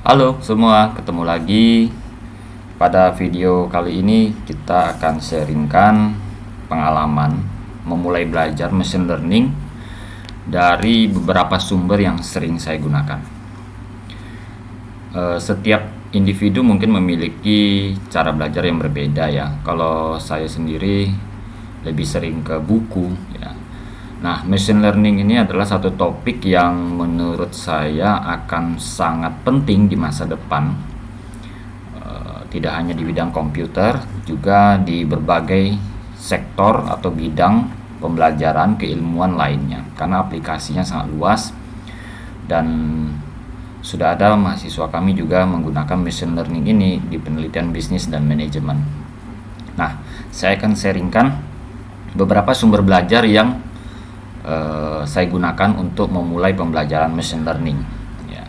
Halo semua, ketemu lagi. Pada video kali ini kita akan sharingkan pengalaman memulai belajar machine learning dari beberapa sumber yang sering saya gunakan. Setiap individu mungkin memiliki cara belajar yang berbeda ya. Kalau saya sendiri lebih sering ke buku ya. Nah, machine learning ini adalah satu topik yang menurut saya akan sangat penting di masa depan. Tidak hanya di bidang komputer, juga di berbagai sektor atau bidang pembelajaran keilmuan lainnya, karena aplikasinya sangat luas dan sudah ada mahasiswa kami juga menggunakan machine learning ini di penelitian bisnis dan manajemen. Nah, saya akan sharingkan beberapa sumber belajar yang saya gunakan untuk memulai pembelajaran machine learning ya.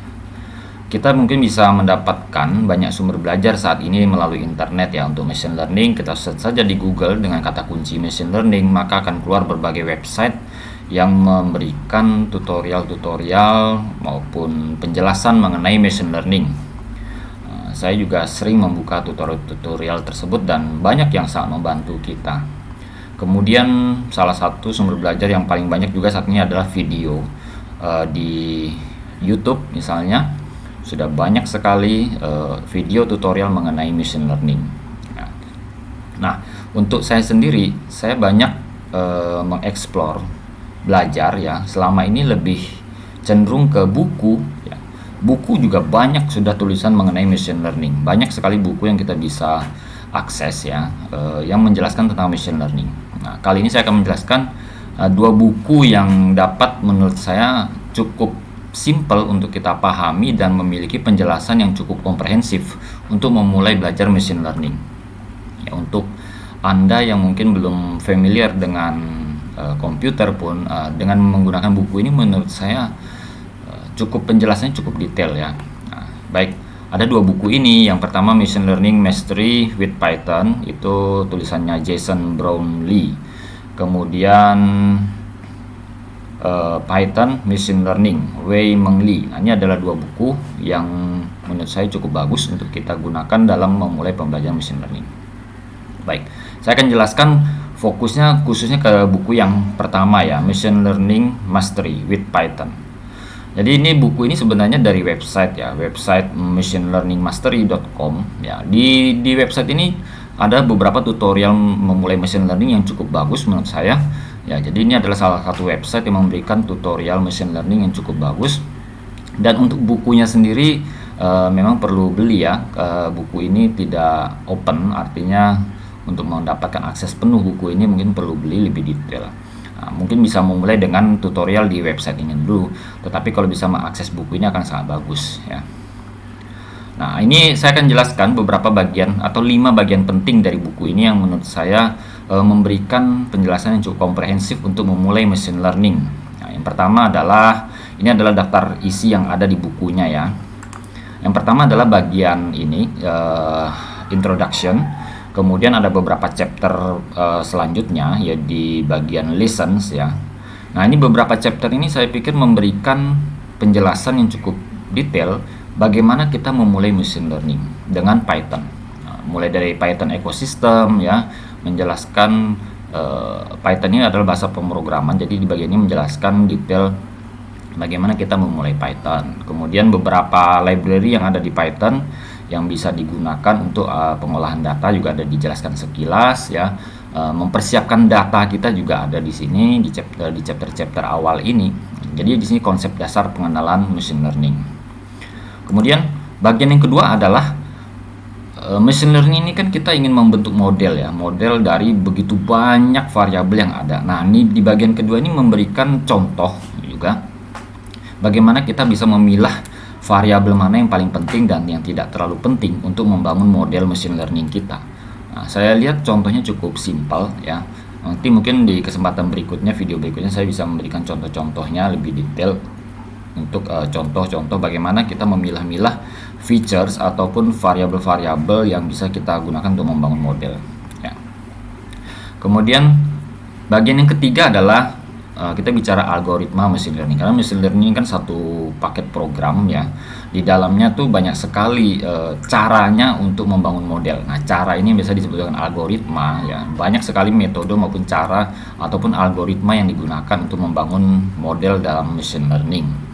Kita mungkin bisa mendapatkan banyak sumber belajar saat ini melalui internet ya. Untuk machine learning kita search saja di Google dengan kata kunci machine learning, maka akan keluar berbagai website yang memberikan tutorial-tutorial maupun penjelasan mengenai machine learning. Saya juga sering membuka tutorial-tutorial tersebut dan banyak yang sangat membantu kita. Kemudian salah satu sumber belajar yang paling banyak juga saat ini adalah video. Di YouTube misalnya sudah banyak sekali video tutorial mengenai machine learning. Nah, untuk saya sendiri, saya banyak mengeksplor belajar ya. Selama ini lebih cenderung ke buku ya. Buku juga banyak sudah tulisan mengenai machine learning. Banyak sekali buku yang kita bisa akses ya, yang menjelaskan tentang machine learning. Nah, kali ini saya akan menjelaskan dua buku yang dapat menurut saya cukup simple untuk kita pahami dan memiliki penjelasan yang cukup komprehensif untuk memulai belajar machine learning. Ya, untuk Anda yang mungkin belum familiar dengan komputer pun, dengan menggunakan buku ini menurut saya cukup penjelasannya cukup detail ya. Nah, baik. Ada dua buku ini. Yang pertama Machine Learning Mastery with Python, itu tulisannya Jason Brownlee. Kemudian Python Machine Learning Wei Meng Lee. Nah, ini adalah dua buku yang menurut saya cukup bagus untuk kita gunakan dalam memulai pembelajaran machine learning. Baik, saya akan jelaskan fokusnya khususnya ke buku yang pertama ya, Machine Learning Mastery with Python. Jadi ini buku ini sebenarnya dari website ya, website machinelearningmastery.com ya. Di website ini ada beberapa tutorial memulai machine learning yang cukup bagus menurut saya. Ya, jadi ini adalah salah satu website yang memberikan tutorial machine learning yang cukup bagus. Dan untuk bukunya sendiri memang perlu beli ya. Buku ini tidak open, artinya untuk mendapatkan akses penuh buku ini mungkin perlu beli lebih detail. Nah, mungkin bisa memulai dengan tutorial di website ini dulu, tetapi kalau bisa mengakses buku ini akan sangat bagus ya. Nah, ini saya akan jelaskan beberapa bagian atau 5 bagian penting dari buku ini yang menurut saya memberikan penjelasan yang cukup komprehensif untuk memulai machine learning. Nah, yang pertama adalah ini adalah daftar isi yang ada di bukunya ya. Yang pertama adalah bagian ini introduction. Kemudian ada beberapa chapter selanjutnya ya di bagian lessons ya. Nah, ini beberapa chapter ini saya pikir memberikan penjelasan yang cukup detail bagaimana kita memulai machine learning dengan Python. Nah, mulai dari Python ecosystem ya, menjelaskan Python ini adalah bahasa pemrograman. Jadi di bagian ini menjelaskan detail bagaimana kita memulai Python. Kemudian beberapa library yang ada di Python yang bisa digunakan untuk pengolahan data juga ada dijelaskan sekilas ya. Mempersiapkan data kita juga ada di sini di chapter awal ini. Jadi di sini konsep dasar pengenalan machine learning. Kemudian bagian yang kedua adalah machine learning ini kan kita ingin membentuk model ya, model dari begitu banyak variabel yang ada. Nah, ini di bagian kedua ini memberikan contoh juga bagaimana kita bisa memilah variabel mana yang paling penting dan yang tidak terlalu penting untuk membangun model machine learning kita. Nah, saya lihat contohnya cukup simpel ya. Nanti mungkin di kesempatan berikutnya, video berikutnya saya bisa memberikan contoh-contohnya lebih detail untuk contoh-contoh bagaimana kita memilah-milah features ataupun variabel-variabel yang bisa kita gunakan untuk membangun model ya. Kemudian bagian yang ketiga adalah kita bicara algoritma machine learning, karena machine learning kan satu paket program ya. Di dalamnya tuh banyak sekali caranya untuk membangun model. Nah, cara ini biasa disebut dengan algoritma ya. Banyak sekali metode maupun cara ataupun algoritma yang digunakan untuk membangun model dalam machine learning.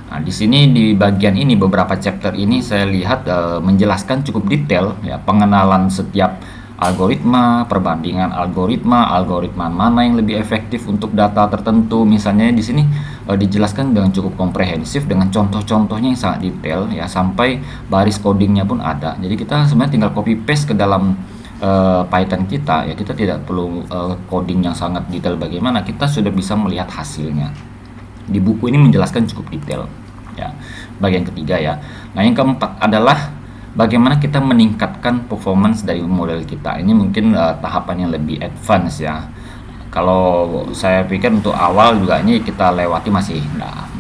Nah, di sini di bagian ini beberapa chapter ini saya lihat menjelaskan cukup detail ya, pengenalan setiap algoritma, perbandingan algoritma mana yang lebih efektif untuk data tertentu. Misalnya di sini dijelaskan dengan cukup komprehensif dengan contoh-contohnya yang sangat detail ya, sampai baris codingnya pun ada. Jadi kita sebenarnya tinggal copy paste ke dalam Python kita ya, kita tidak perlu coding yang sangat detail. Bagaimana kita sudah bisa melihat hasilnya. Di buku ini menjelaskan cukup detail ya. Bagian ketiga ya. Nah, yang keempat adalah bagaimana kita meningkatkan performance dari model kita. Ini mungkin tahapan yang lebih advance ya. Kalau saya pikir untuk awal juga ini kita lewati masih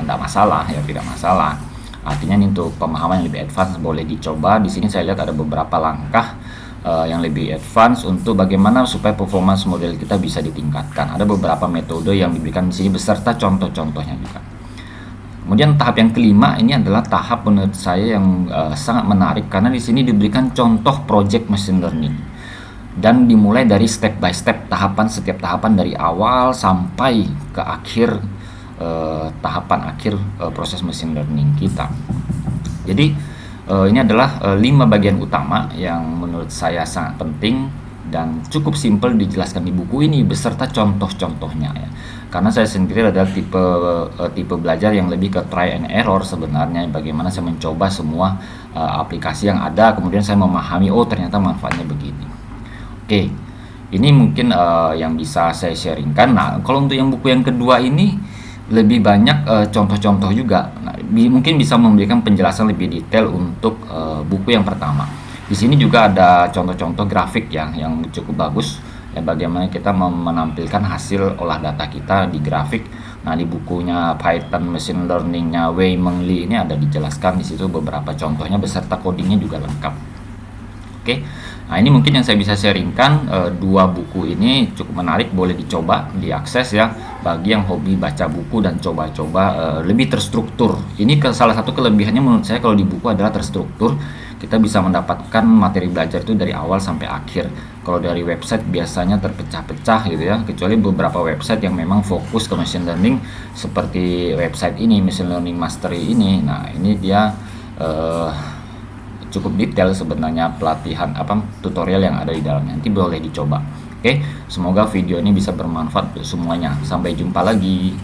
enggak masalah ya, tidak masalah. Artinya ini untuk pemahaman yang lebih advance boleh dicoba. Di sini saya lihat ada beberapa langkah yang lebih advance untuk bagaimana supaya performance model kita bisa ditingkatkan. Ada beberapa metode yang diberikan di sini beserta contoh-contohnya juga. Kemudian tahap yang kelima ini adalah tahap menurut saya yang sangat menarik, karena di sini diberikan contoh project machine learning dan dimulai dari step by step, setiap tahapan dari awal sampai ke akhir, tahapan akhir proses machine learning kita. Jadi ini adalah 5 bagian utama yang menurut saya sangat penting dan cukup simpel dijelaskan di buku ini beserta contoh-contohnya ya. Karena saya sendiri adalah tipe belajar yang lebih ke try and error sebenarnya, bagaimana saya mencoba semua aplikasi yang ada, kemudian saya memahami oh ternyata manfaatnya begini. Oke, ini mungkin yang bisa saya sharingkan. Nah, kalau untuk yang buku yang kedua ini lebih banyak contoh-contoh juga. Nah, mungkin bisa memberikan penjelasan lebih detail untuk buku yang pertama. Di sini juga ada contoh-contoh grafik ya yang cukup bagus. Ya, bagaimana kita menampilkan hasil olah data kita di grafik. Nah, di bukunya Python Machine Learning-nya Wei Meng Lee ini ada dijelaskan di situ beberapa contohnya beserta codingnya juga lengkap. Oke. Nah, ini mungkin yang saya bisa sharingkan. Dua buku ini cukup menarik, boleh dicoba, diakses ya bagi yang hobi baca buku dan coba-coba lebih terstruktur. Ini salah satu kelebihannya menurut saya kalau di buku adalah terstruktur. Kita bisa mendapatkan materi belajar itu dari awal sampai akhir. Kalau dari website biasanya terpecah-pecah gitu ya, kecuali beberapa website yang memang fokus ke machine learning seperti website ini, Machine Learning Mastery ini. Nah, ini dia cukup detail sebenarnya pelatihan tutorial yang ada di dalamnya. Nanti boleh dicoba. Oke, semoga video ini bisa bermanfaat untuk semuanya. Sampai jumpa lagi.